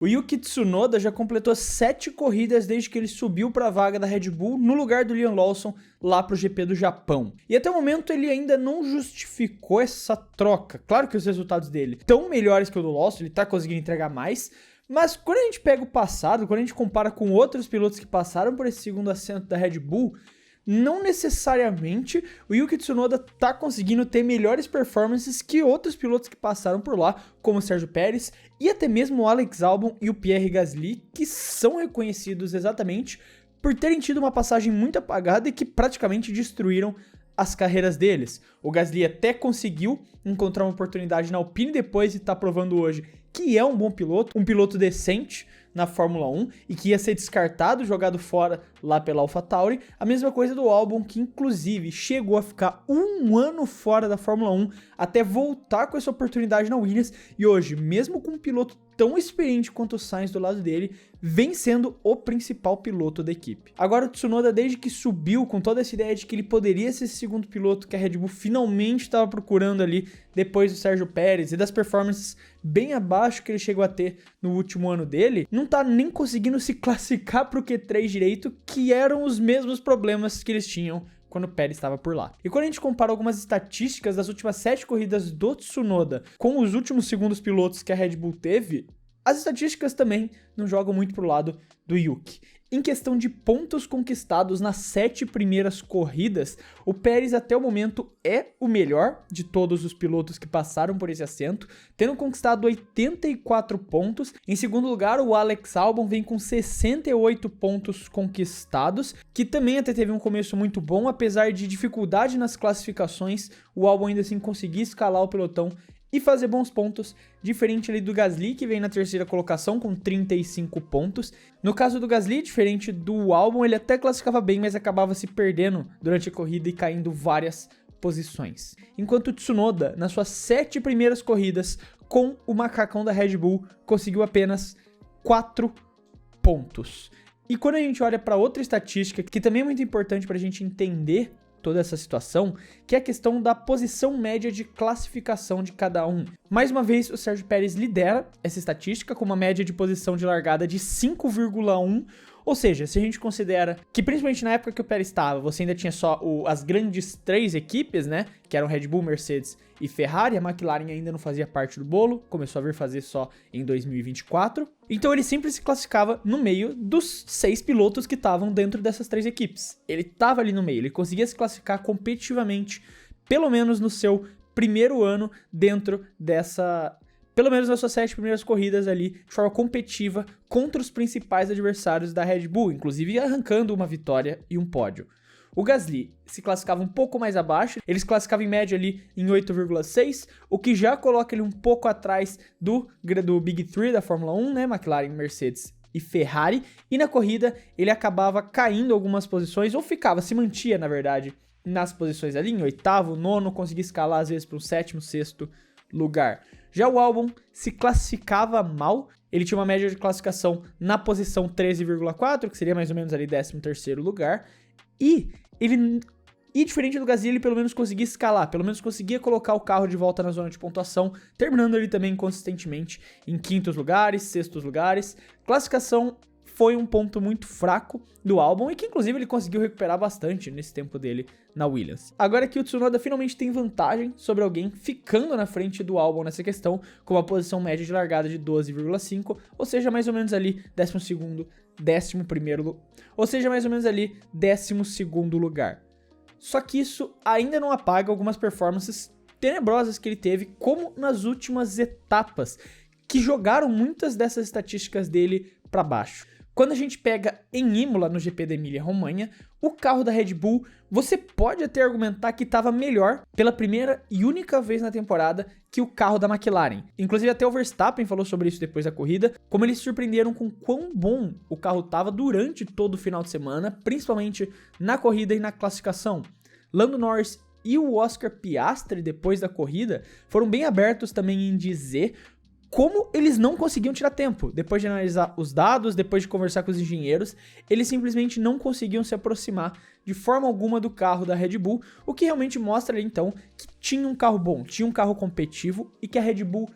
O Yuki Tsunoda já completou 7 corridas desde que ele subiu para a vaga da Red Bull no lugar do Liam Lawson lá para o GP do Japão. E até o momento ele ainda não justificou essa troca. Claro que os resultados dele estão melhores que o do Lawson, ele está conseguindo entregar mais, mas quando a gente pega o passado, quando a gente compara com outros pilotos que passaram por esse segundo assento da Red Bull, não necessariamente o Yuki Tsunoda tá conseguindo ter melhores performances que outros pilotos que passaram por lá, como o Sérgio Pérez e até mesmo o Alex Albon e o Pierre Gasly, que são reconhecidos exatamente por terem tido uma passagem muito apagada e que praticamente destruíram as carreiras deles. O Gasly até conseguiu encontrar uma oportunidade na Alpine depois e tá provando hoje que é um bom piloto, um piloto decente na Fórmula 1 e que ia ser descartado, jogado fora lá pela AlphaTauri. A mesma coisa do Albon, que inclusive chegou a ficar um ano fora da Fórmula 1 até voltar com essa oportunidade na Williams, e hoje, mesmo com um piloto tão experiente quanto o Sainz do lado dele, vem sendo o principal piloto da equipe. Agora o Tsunoda, desde que subiu com toda essa ideia de que ele poderia ser esse segundo piloto que a Red Bull finalmente estava procurando ali depois do Sérgio Pérez e das performances bem abaixo que ele chegou a ter no último ano dele, não tá nem conseguindo se classificar pro Q3 direito, que eram os mesmos problemas que eles tinham quando o Pérez estava por lá. E quando a gente compara algumas estatísticas das últimas 7 corridas do Tsunoda com os últimos segundos pilotos que a Red Bull teve, as estatísticas também não jogam muito pro lado do Yuki. Em questão de pontos conquistados nas 7 primeiras corridas, o Pérez até o momento é o melhor de todos os pilotos que passaram por esse assento, tendo conquistado 84 pontos. Em segundo lugar, o Alex Albon vem com 68 pontos conquistados, que também até teve um começo muito bom, apesar de dificuldade nas classificações, o Albon ainda assim conseguiu escalar o pelotão e fazer bons pontos, diferente ali do Gasly, que vem na terceira colocação com 35 pontos. No caso do Gasly, diferente do Albon, ele até classificava bem, mas acabava se perdendo durante a corrida e caindo várias posições. Enquanto o Tsunoda, nas suas 7 primeiras corridas com o macacão da Red Bull, conseguiu apenas 4 pontos. E quando a gente olha para outra estatística, que também é muito importante para a gente entender toda essa situação, que é a questão da posição média de classificação de cada um. Mais uma vez, o Sérgio Pérez lidera essa estatística com uma média de posição de largada de 5,1, ou seja, se a gente considera que principalmente na época que o Pérez estava, você ainda tinha só as grandes 3 equipes, né, que eram Red Bull, Mercedes e Ferrari, a McLaren ainda não fazia parte do bolo, começou a vir fazer só em 2024, então ele sempre se classificava no meio dos 6 pilotos que estavam dentro dessas 3 equipes. Ele estava ali no meio, ele conseguia se classificar competitivamente, pelo menos no seu primeiro ano dentro dessa... pelo menos nas suas 7 primeiras corridas ali, de forma competitiva contra os principais adversários da Red Bull, inclusive arrancando uma vitória e um pódio. O Gasly se classificava um pouco mais abaixo, ele se classificava em média ali em 8,6, o que já coloca ele um pouco atrás do Big 3 da Fórmula 1, né, McLaren, Mercedes e Ferrari, e na corrida ele acabava caindo algumas posições, ou se mantia, na verdade, nas posições ali, em 8º, 9º, conseguia escalar às vezes para o 7º, 6º lugar. Já o Albon se classificava mal, ele tinha uma média de classificação na posição 13,4, que seria mais ou menos ali 13º lugar, e diferente do Gasly, ele pelo menos conseguia escalar, pelo menos conseguia colocar o carro de volta na zona de pontuação, terminando ele também consistentemente em 5º lugares, 6º lugares. Classificação foi um ponto muito fraco do Albon e que inclusive ele conseguiu recuperar bastante nesse tempo dele na Williams. Agora que o Tsunoda finalmente tem vantagem sobre alguém, ficando na frente do Albon nessa questão, com uma posição média de largada de 12,5, ou seja, mais ou menos ali 12º, 11º, ou seja, mais ou menos ali 12º lugar. Só que isso ainda não apaga algumas performances tenebrosas que ele teve, como nas últimas etapas, que jogaram muitas dessas estatísticas dele para baixo. Quando a gente pega em Imola, no GP da Emília-Romanha, o carro da Red Bull, você pode até argumentar que estava melhor pela primeira e única vez na temporada que o carro da McLaren. Inclusive até o Verstappen falou sobre isso depois da corrida, como eles se surpreenderam com quão bom o carro estava durante todo o final de semana, principalmente na corrida e na classificação. Lando Norris e o Oscar Piastri, depois da corrida, foram bem abertos também em dizer como eles não conseguiam tirar tempo. Depois de analisar os dados, depois de conversar com os engenheiros, eles simplesmente não conseguiam se aproximar de forma alguma do carro da Red Bull, o que realmente mostra então que tinha um carro bom, tinha um carro competitivo e que a Red Bull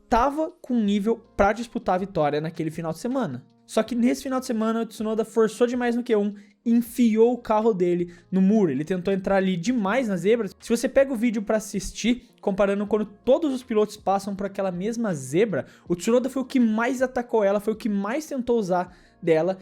tava com nível para disputar a vitória naquele final de semana. Só que nesse final de semana o Tsunoda forçou demais no Q1 e enfiou o carro dele no muro. Ele tentou entrar ali demais na zebra. Se você pega o vídeo para assistir, comparando quando todos os pilotos passam por aquela mesma zebra, o Tsunoda foi o que mais atacou ela, foi o que mais tentou usar dela.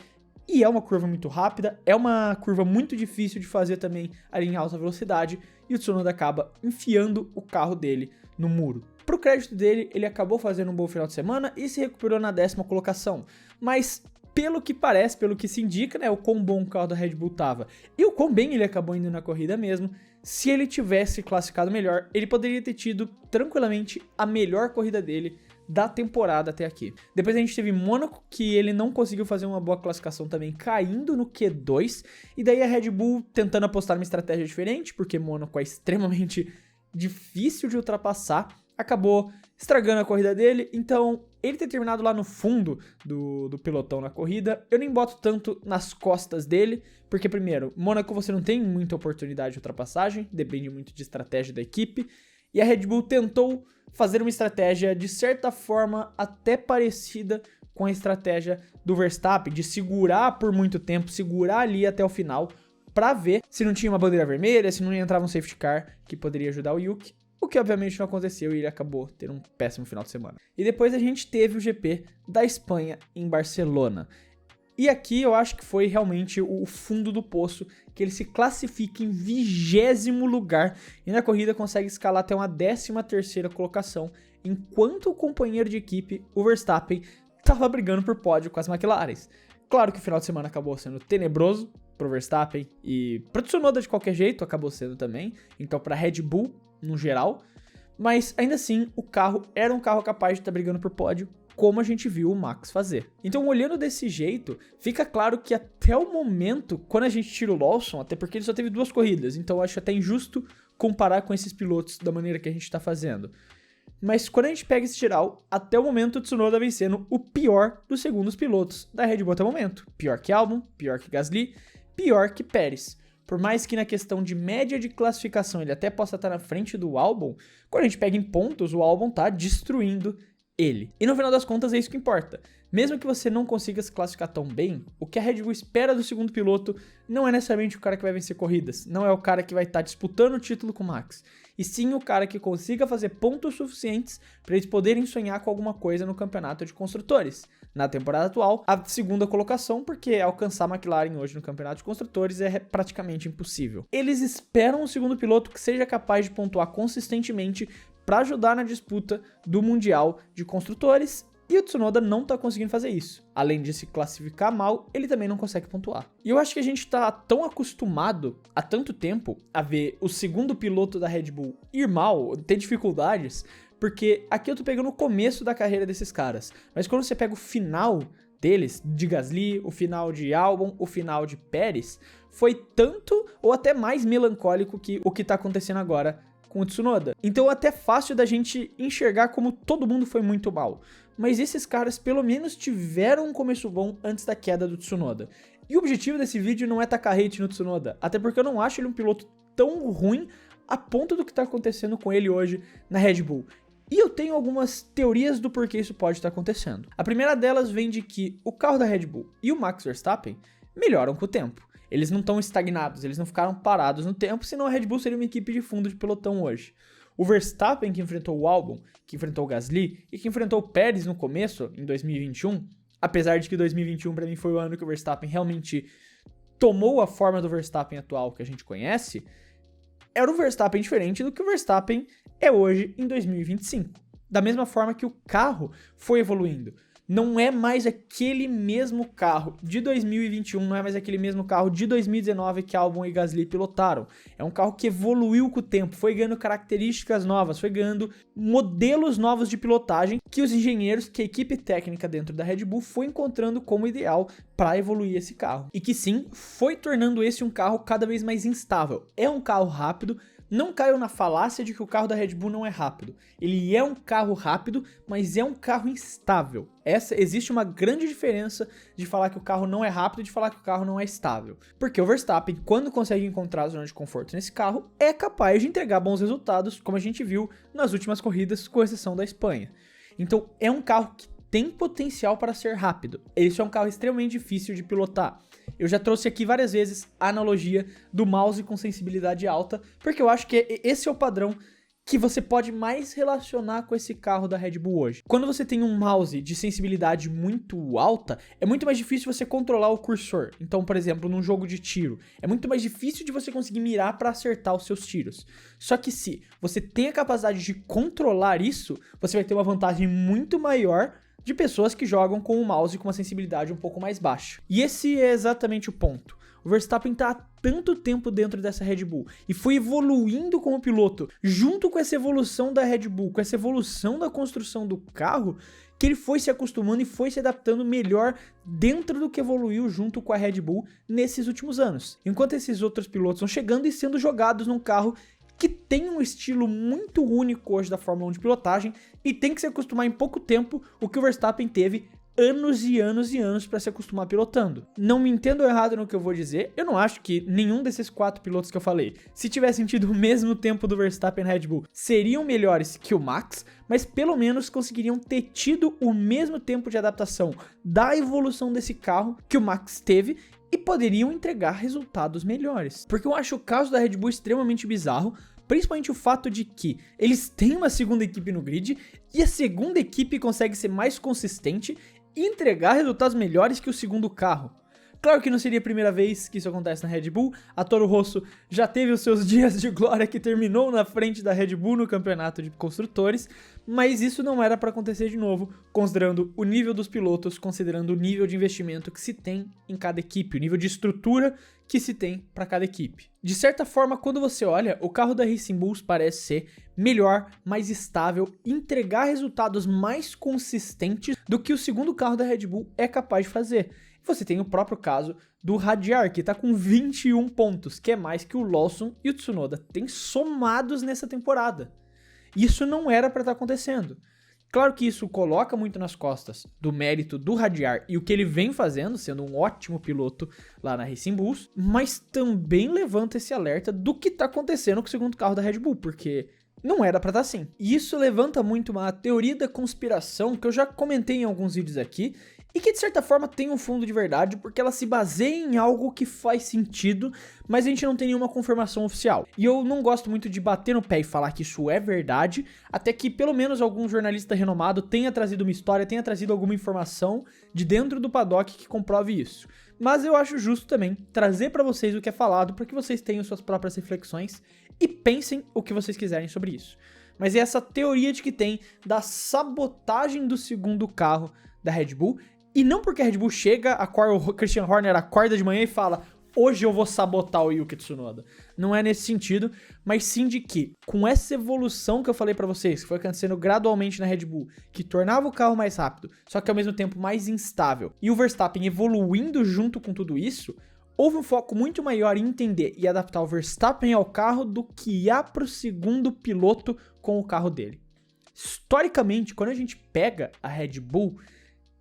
E é uma curva muito rápida, é uma curva muito difícil de fazer também ali em alta velocidade. E o Tsunoda acaba enfiando o carro dele no muro. Pro crédito dele, ele acabou fazendo um bom final de semana e se recuperou na 10ª colocação. Mas, pelo que parece, pelo que se indica, né, o quão bom o carro da Red Bull tava e o quão bem ele acabou indo na corrida mesmo, se ele tivesse classificado melhor, ele poderia ter tido tranquilamente a melhor corrida dele da temporada até aqui. Depois a gente teve Mônaco, que ele não conseguiu fazer uma boa classificação também, caindo no Q2, e daí a Red Bull tentando apostar numa estratégia diferente, porque Mônaco é extremamente difícil de ultrapassar, acabou estragando a corrida dele. Então ele ter terminado lá no fundo do pelotão na corrida, eu nem boto tanto nas costas dele, porque primeiro, Mônaco você não tem muita oportunidade de ultrapassagem, depende muito de estratégia da equipe, e a Red Bull tentou fazer uma estratégia de certa forma até parecida com a estratégia do Verstappen, de segurar por muito tempo, segurar ali até o final, pra ver se não tinha uma bandeira vermelha, se não entrava um safety car que poderia ajudar o Yuki. O que obviamente não aconteceu e ele acabou tendo um péssimo final de semana. E depois a gente teve o GP da Espanha em Barcelona. E aqui eu acho que foi realmente o fundo do poço, que ele se classifica em 20º lugar e na corrida consegue escalar até uma 13ª colocação, enquanto o companheiro de equipe, o Verstappen, estava brigando por pódio com as McLarens. Claro que o final de semana acabou sendo tenebroso pro Verstappen e pro Tsunoda de qualquer jeito acabou sendo também, então pra Red Bull no geral, mas ainda assim o carro era um carro capaz de estar brigando por pódio, como a gente viu o Max fazer. Então, olhando desse jeito, fica claro que até o momento, quando a gente tira o Lawson, até porque ele só teve 2 corridas, então eu acho até injusto comparar com esses pilotos da maneira que a gente tá fazendo. Mas quando a gente pega esse geral, até o momento o Tsunoda vem sendo o pior dos segundos pilotos da Red Bull até o momento. Pior que Albon, pior que Gasly, pior que Pérez. Por mais que na questão de média de classificação ele até possa estar na frente do Albon, quando a gente pega em pontos, o Albon tá destruindo ele. E no final das contas é isso que importa. Mesmo que você não consiga se classificar tão bem, o que a Red Bull espera do segundo piloto não é necessariamente o cara que vai vencer corridas, não é o cara que vai estar disputando o título com o Max, e sim o cara que consiga fazer pontos suficientes para eles poderem sonhar com alguma coisa no campeonato de construtores. Na temporada atual, a 2ª colocação, porque alcançar a McLaren hoje no campeonato de construtores é praticamente impossível. Eles esperam um segundo piloto que seja capaz de pontuar consistentemente para ajudar na disputa do Mundial de Construtores, e o Tsunoda não tá conseguindo fazer isso. Além de se classificar mal, ele também não consegue pontuar. E eu acho que a gente tá tão acostumado há tanto tempo a ver o segundo piloto da Red Bull ir mal, ter dificuldades, porque aqui eu tô pegando o começo da carreira desses caras, mas quando você pega o final deles, de Gasly, o final de Albon, o final de Pérez, foi tanto ou até mais melancólico que o que tá acontecendo agora com o Tsunoda. Então é até fácil da gente enxergar como todo mundo foi muito mal. Mas esses caras pelo menos tiveram um começo bom antes da queda do Tsunoda. E o objetivo desse vídeo não é tacar hate no Tsunoda, até porque eu não acho ele um piloto tão ruim a ponto do que tá acontecendo com ele hoje na Red Bull. E eu tenho algumas teorias do porquê isso pode estar acontecendo. A primeira delas vem de que o carro da Red Bull e o Max Verstappen melhoram com o tempo. Eles não estão estagnados, eles não ficaram parados no tempo, senão a Red Bull seria uma equipe de fundo de pelotão hoje. O Verstappen, que enfrentou o Albon, que enfrentou o Gasly e que enfrentou o Pérez no começo, em 2021, apesar de que 2021 para mim foi o ano que o Verstappen realmente tomou a forma do Verstappen atual que a gente conhece, era o Verstappen diferente do que o Verstappen é hoje em 2025. Da mesma forma que o carro foi evoluindo. Não é mais aquele mesmo carro de 2021, não é mais aquele mesmo carro de 2019 que Albon e Gasly pilotaram. É um carro que evoluiu com o tempo, foi ganhando características novas, foi ganhando modelos novos de pilotagem que os engenheiros, que a equipe técnica dentro da Red Bull foi encontrando como ideal para evoluir esse carro. E que sim, foi tornando esse um carro cada vez mais instável. É um carro rápido. Não caiam na falácia de que o carro da Red Bull não é rápido. Ele é um carro rápido, mas é um carro instável. Existe uma grande diferença de falar que o carro não é rápido e de falar que o carro não é estável. Porque o Verstappen, quando consegue encontrar a zona de conforto nesse carro, é capaz de entregar bons resultados, como a gente viu nas últimas corridas, com exceção da Espanha. Então é um carro que tem potencial para ser rápido. Esse é um carro extremamente difícil de pilotar. Eu já trouxe aqui várias vezes a analogia do mouse com sensibilidade alta, porque eu acho que esse é o padrão que você pode mais relacionar com esse carro da Red Bull hoje. Quando você tem um mouse de sensibilidade muito alta, é muito mais difícil você controlar o cursor. Então, por exemplo, num jogo de tiro, é muito mais difícil de você conseguir mirar para acertar os seus tiros. Só que se você tem a capacidade de controlar isso, você vai ter uma vantagem muito maior de pessoas que jogam com o mouse com uma sensibilidade um pouco mais baixa. E esse é exatamente o ponto. O Verstappen está há tanto tempo dentro dessa Red Bull e foi evoluindo como piloto, junto com essa evolução da Red Bull, com essa evolução da construção do carro, que ele foi se acostumando e foi se adaptando melhor dentro do que evoluiu junto com a Red Bull nesses últimos anos. Enquanto esses outros pilotos vão chegando e sendo jogados num carro que tem um estilo muito único hoje da Fórmula 1 de pilotagem e tem que se acostumar em pouco tempo, o que o Verstappen teve anos e anos e anos para se acostumar pilotando. Não me entendam errado no que eu vou dizer, eu não acho que nenhum desses 4 pilotos que eu falei, se tivessem tido o mesmo tempo do Verstappen na Red Bull, seriam melhores que o Max, mas pelo menos conseguiriam ter tido o mesmo tempo de adaptação da evolução desse carro que o Max teve e poderiam entregar resultados melhores. Porque eu acho o caso da Red Bull extremamente bizarro, principalmente o fato de que eles têm uma segunda equipe no grid e a segunda equipe consegue ser mais consistente e entregar resultados melhores que o segundo carro. Claro que não seria a primeira vez que isso acontece na Red Bull, a Toro Rosso já teve os seus dias de glória que terminou na frente da Red Bull no campeonato de construtores, mas isso não era para acontecer de novo, considerando o nível dos pilotos, considerando o nível de investimento que se tem em cada equipe, o nível de estrutura que se tem para cada equipe. De certa forma, quando você olha, o carro da Racing Bulls parece ser melhor, mais estável, entregar resultados mais consistentes do que o segundo carro da Red Bull é capaz de fazer. Você tem o próprio caso do Hadjar, que está com 21 pontos, que é mais que o Lawson e o Tsunoda têm somados nessa temporada. Isso não era para estar acontecendo. Claro que isso coloca muito nas costas do mérito do Hadjar e o que ele vem fazendo, sendo um ótimo piloto lá na Racing Bulls, mas também levanta esse alerta do que está acontecendo com o segundo carro da Red Bull, porque não era pra estar assim. E isso levanta muito uma teoria da conspiração que eu já comentei em alguns vídeos aqui e que de certa forma tem um fundo de verdade porque ela se baseia em algo que faz sentido, mas a gente não tem nenhuma confirmação oficial. E eu não gosto muito de bater no pé e falar que isso é verdade, até que pelo menos algum jornalista renomado tenha trazido uma história, tenha trazido alguma informação de dentro do paddock que comprove isso. Mas eu acho justo também trazer pra vocês o que é falado para que vocês tenham suas próprias reflexões e pensem o que vocês quiserem sobre isso. Mas é essa teoria de que tem da sabotagem do segundo carro da Red Bull, e não porque a Red Bull chega, o Christian Horner acorda de manhã e fala: hoje eu vou sabotar o Yuki Tsunoda. Não é nesse sentido, mas sim de que, com essa evolução que eu falei pra vocês, que foi acontecendo gradualmente na Red Bull, que tornava o carro mais rápido, só que ao mesmo tempo mais instável, e o Verstappen evoluindo junto com tudo isso, houve um foco muito maior em entender e adaptar o Verstappen ao carro do que há pro segundo piloto com o carro dele. Historicamente, quando a gente pega a Red Bull,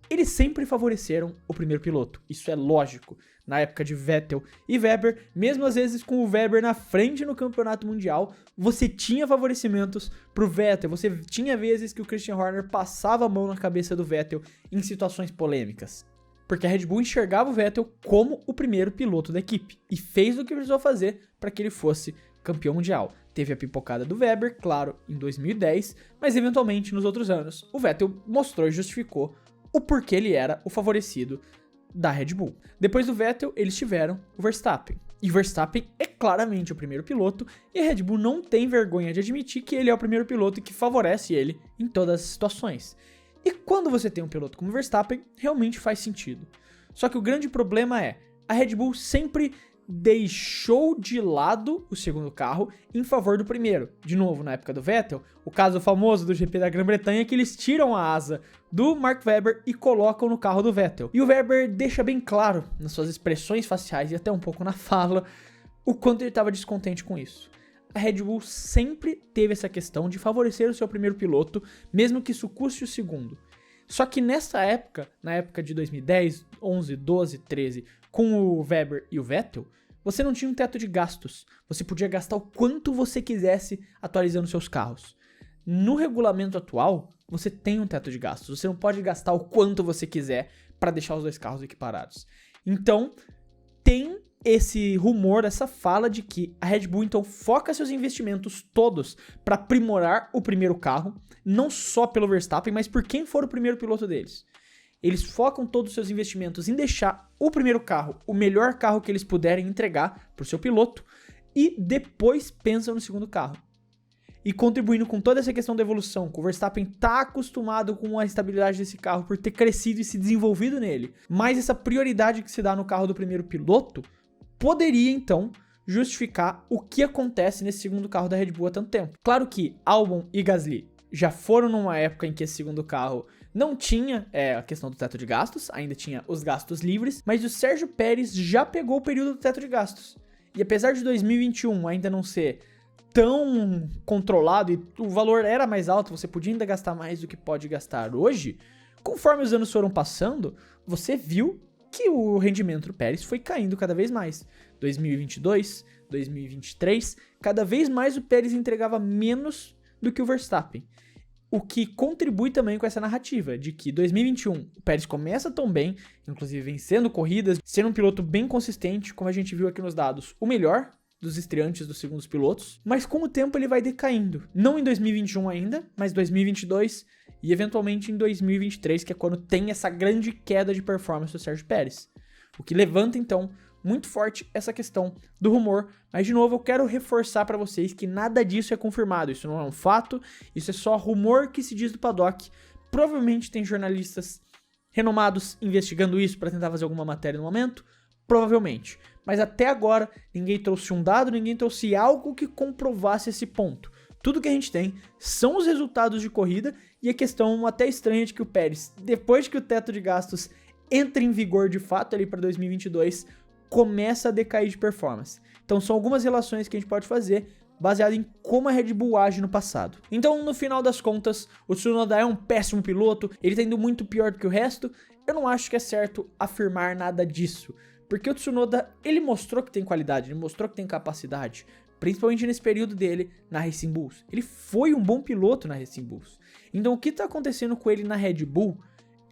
eles sempre favoreceram o primeiro piloto, isso é lógico. Na época de Vettel e Webber, mesmo às vezes com o Webber na frente no campeonato mundial, você tinha favorecimentos pro Vettel, você tinha vezes que o Christian Horner passava a mão na cabeça do Vettel em situações polêmicas. Porque a Red Bull enxergava o Vettel como o primeiro piloto da equipe e fez o que precisou fazer para que ele fosse campeão mundial. Teve a pipocada do Webber, claro, em 2010, mas eventualmente nos outros anos o Vettel mostrou e justificou o porquê ele era o favorecido da Red Bull. Depois do Vettel, eles tiveram o Verstappen. E o Verstappen é claramente o primeiro piloto, e a Red Bull não tem vergonha de admitir que ele é o primeiro piloto e que favorece ele em todas as situações. E quando você tem um piloto como o Verstappen, realmente faz sentido. Só que o grande problema é, a Red Bull sempre deixou de lado o segundo carro em favor do primeiro. De novo, na época do Vettel, o caso famoso do GP da Grã-Bretanha é que eles tiram a asa do Mark Webber e colocam no carro do Vettel. E o Webber deixa bem claro, nas suas expressões faciais e até um pouco na fala, o quanto ele estava descontente com isso. A Red Bull sempre teve essa questão de favorecer o seu primeiro piloto, mesmo que isso custe o segundo. Só que nessa época, na época de 2010, 11, 12, 13, com o Webber e o Vettel, você não tinha um teto de gastos. Você podia gastar o quanto você quisesse atualizando seus carros. No regulamento atual, você tem um teto de gastos. Você não pode gastar o quanto você quiser para deixar os dois carros equiparados. Então, tem esse rumor, essa fala de que a Red Bull então foca seus investimentos todos para aprimorar o primeiro carro, não só pelo Verstappen, mas por quem for o primeiro piloto deles. Eles focam todos os seus investimentos em deixar o primeiro carro o melhor carro que eles puderem entregar para o seu piloto e depois pensam no segundo carro. E contribuindo com toda essa questão da evolução, que o Verstappen tá acostumado com a estabilidade desse carro por ter crescido e se desenvolvido nele, mas essa prioridade que se dá no carro do primeiro piloto poderia então justificar o que acontece nesse segundo carro da Red Bull há tanto tempo. Claro que Albon e Gasly já foram numa época em que esse segundo carro não tinha a questão do teto de gastos, ainda tinha os gastos livres, mas o Sérgio Pérez já pegou o período do teto de gastos. E apesar de 2021 ainda não ser tão controlado e o valor era mais alto, você podia ainda gastar mais do que pode gastar hoje, conforme os anos foram passando, você viu que o rendimento do Pérez foi caindo cada vez mais. 2022, 2023, cada vez mais o Pérez entregava menos do que o Verstappen. O que contribui também com essa narrativa de que 2021 o Pérez começa tão bem, inclusive vencendo corridas, sendo um piloto bem consistente, como a gente viu aqui nos dados, o melhor dos estreantes dos segundos pilotos, mas com o tempo ele vai decaindo. Não em 2021 ainda, mas 2022 e eventualmente em 2023, que é quando tem essa grande queda de performance do Sérgio Pérez. O que levanta então muito forte essa questão do rumor, mas de novo eu quero reforçar para vocês que nada disso é confirmado, isso não é um fato, isso é só rumor que se diz do paddock. Provavelmente tem jornalistas renomados investigando isso para tentar fazer alguma matéria no momento, provavelmente. Mas até agora ninguém trouxe um dado, ninguém trouxe algo que comprovasse esse ponto. Tudo que a gente tem são os resultados de corrida e a questão até estranha de que o Pérez, depois que o teto de gastos entra em vigor de fato ali para 2022, começa a decair de performance. Então são algumas relações que a gente pode fazer baseado em como a Red Bull age no passado. Então, no final das contas, o Tsunoda é um péssimo piloto, ele tá indo muito pior do que o resto. Eu não acho que é certo afirmar nada disso, porque o Tsunoda, ele mostrou que tem qualidade, ele mostrou que tem capacidade, principalmente nesse período dele na Racing Bulls. Ele foi um bom piloto na Racing Bulls. Então, o que tá acontecendo com ele na Red Bull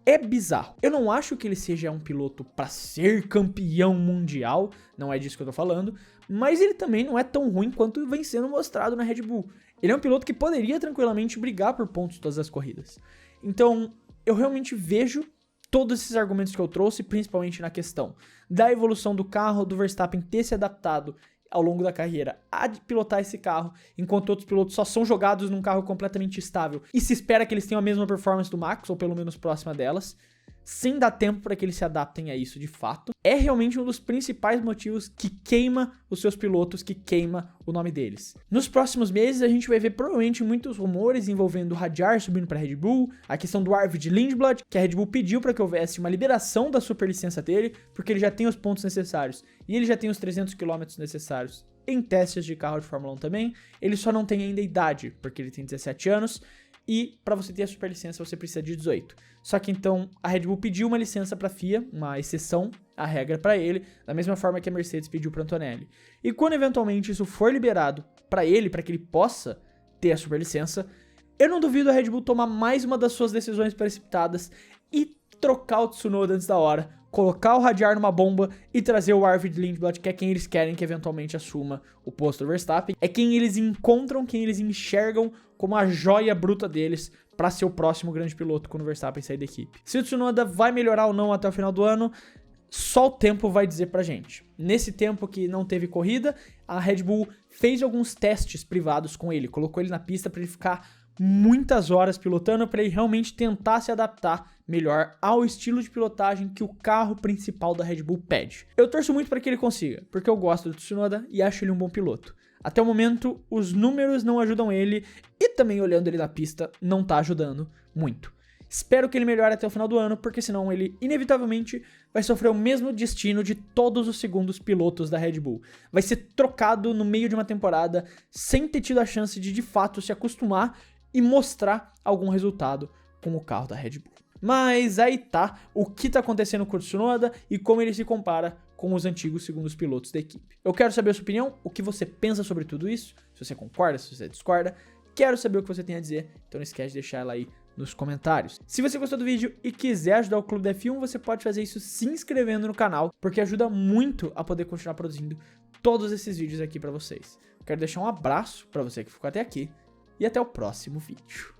é bizarro. Eu não acho que ele seja um piloto para ser campeão mundial, não é disso que eu tô falando, mas ele também não é tão ruim quanto vem sendo mostrado na Red Bull. Ele é um piloto que poderia tranquilamente brigar por pontos todas as corridas. Então, eu realmente vejo todos esses argumentos que eu trouxe, principalmente na questão da evolução do carro, do Verstappen ter se adaptado ao longo da carreira a pilotar esse carro, enquanto outros pilotos só são jogados num carro completamente estável e se espera que eles tenham a mesma performance do Max, ou pelo menos próxima delas, sem dar tempo para que eles se adaptem a isso de fato, é realmente um dos principais motivos que queima os seus pilotos, que queima o nome deles. Nos próximos meses a gente vai ver provavelmente muitos rumores envolvendo o Hadjar subindo para a Red Bull, a questão do Arvid Lindblad, que a Red Bull pediu para que houvesse uma liberação da superlicença dele, porque ele já tem os pontos necessários e ele já tem os 300 km necessários em testes de carro de Fórmula 1 também, ele só não tem ainda idade, porque ele tem 17 anos, e para você ter a superlicença você precisa de 18. Só que então a Red Bull pediu uma licença para a FIA, uma exceção à regra para ele, da mesma forma que a Mercedes pediu para Antonelli. E quando eventualmente isso for liberado para ele, para que ele possa ter a superlicença, eu não duvido a Red Bull tomar mais uma das suas decisões precipitadas e trocar o Tsunoda antes da hora, colocar o Hadjar numa bomba e trazer o Arvid Lindblad, que é quem eles querem que eventualmente assuma o posto do Verstappen. É quem eles encontram, quem eles enxergam como a joia bruta deles para ser o próximo grande piloto quando o Verstappen sair da equipe. Se o Tsunoda vai melhorar ou não até o final do ano, só o tempo vai dizer pra gente. Nesse tempo que não teve corrida, a Red Bull fez alguns testes privados com ele, colocou ele na pista para ele ficar muitas horas pilotando, para ele realmente tentar se adaptar melhor ao estilo de pilotagem que o carro principal da Red Bull pede. Eu torço muito para que ele consiga, porque eu gosto do Tsunoda e acho ele um bom piloto. Até o momento, os números não ajudam ele e também olhando ele na pista não tá ajudando muito. Espero que ele melhore até o final do ano, porque senão ele inevitavelmente vai sofrer o mesmo destino de todos os segundos pilotos da Red Bull. Vai ser trocado no meio de uma temporada sem ter tido a chance de fato se acostumar e mostrar algum resultado com o carro da Red Bull. Mas aí tá o que tá acontecendo com o Tsunoda e como ele se compara com os antigos segundos pilotos da equipe. Eu quero saber a sua opinião, o que você pensa sobre tudo isso, se você concorda, se você discorda. Quero saber o que você tem a dizer, então não esquece de deixar ela aí nos comentários. Se você gostou do vídeo e quiser ajudar o Clube da F1, você pode fazer isso se inscrevendo no canal, porque ajuda muito a poder continuar produzindo todos esses vídeos aqui pra vocês. Quero deixar um abraço pra você que ficou até aqui e até o próximo vídeo.